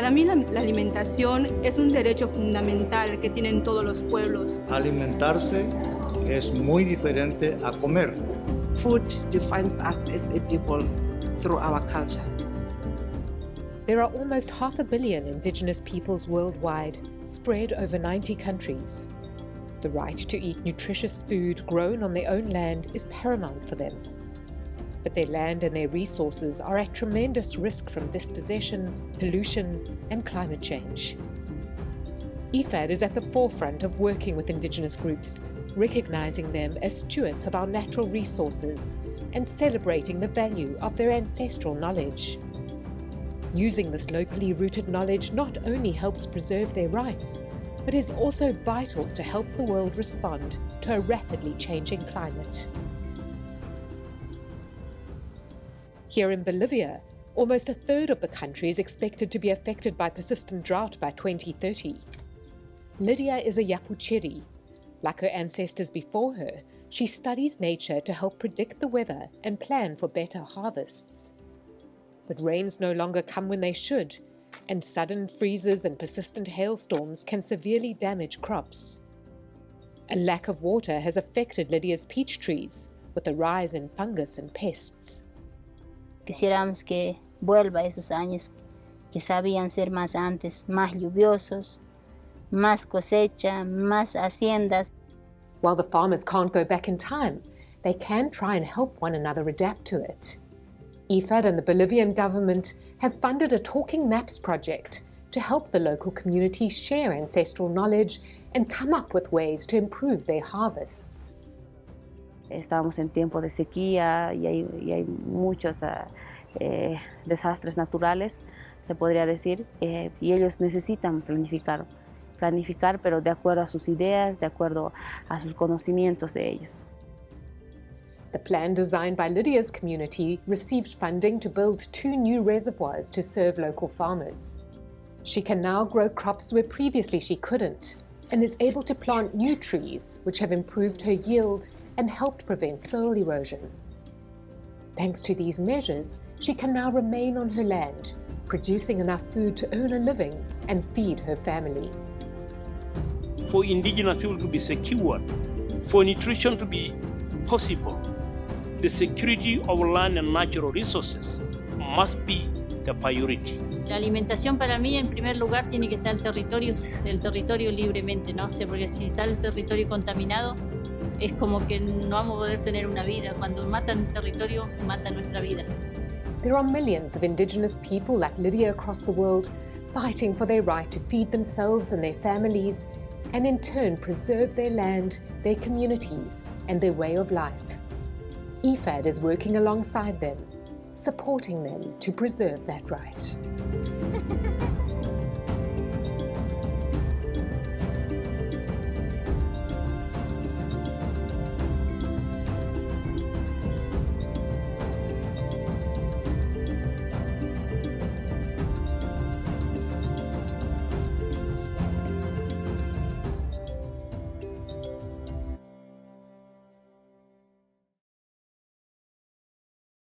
Para mí la alimentación es un derecho fundamental que tienen todos los pueblos. Alimentarse es muy diferente a comer. Food defines us as a people through our culture. There are almost 500 million Indigenous peoples worldwide, spread over 90 countries. The right to eat nutritious food grown on their own land is paramount for them. But their land and their resources are at tremendous risk from dispossession, pollution, and climate change. IFAD is at the forefront of working with Indigenous groups, recognizing them as stewards of our natural resources and celebrating the value of their ancestral knowledge. Using this locally rooted knowledge not only helps preserve their rights, but is also vital to help the world respond to a rapidly changing climate. Here in Bolivia, almost a third of the country is expected to be affected by persistent drought by 2030. Lydia is a Yapuchiri. Like her ancestors before her, she studies nature to help predict the weather and plan for better harvests. But rains no longer come when they should, and sudden freezes and persistent hailstorms can severely damage crops. A lack of water has affected Lydia's peach trees, with a rise in fungus and pests. Quisiéramos que vuelva esos años que sabían ser más antes, más lluviosos, más cosecha, más haciendas. While the farmers can't go back in time, they can try and help one another adapt to it. IFAD and the Bolivian government have funded a Talking Maps project to help the local community share ancestral knowledge and come up with ways to improve their harvests. Estamos en tiempo de sequía y hay muchos desastres naturales, se podría decir, y ellos necesitan planificar, pero de acuerdo a sus ideas, de acuerdo a sus conocimientos de ellos. The plan designed by Lydia's community received funding to build 2 new reservoirs to serve local farmers. She can now grow crops where previously she couldn't, and is able to plant new trees which have improved her yield and helped prevent soil erosion. Thanks to these measures, she can now remain on her land, producing enough food to earn a living and feed her family. For indigenous people to be secured, for nutrition to be possible, the security of land and natural resources must be the priority. La alimentación para mí, en primer lugar, tiene que estar el territorio libremente, ¿no? O sea, porque si está el territorio contaminado, es como que no vamos a poder tener una vida. Cuando matan territorio, matan nuestra vida. There are millions of Indigenous people like Lydia across the world fighting for their right to feed themselves and their families, and in turn preserve their land, their communities, and their way of life. IFAD is working alongside them, supporting them to preserve that right.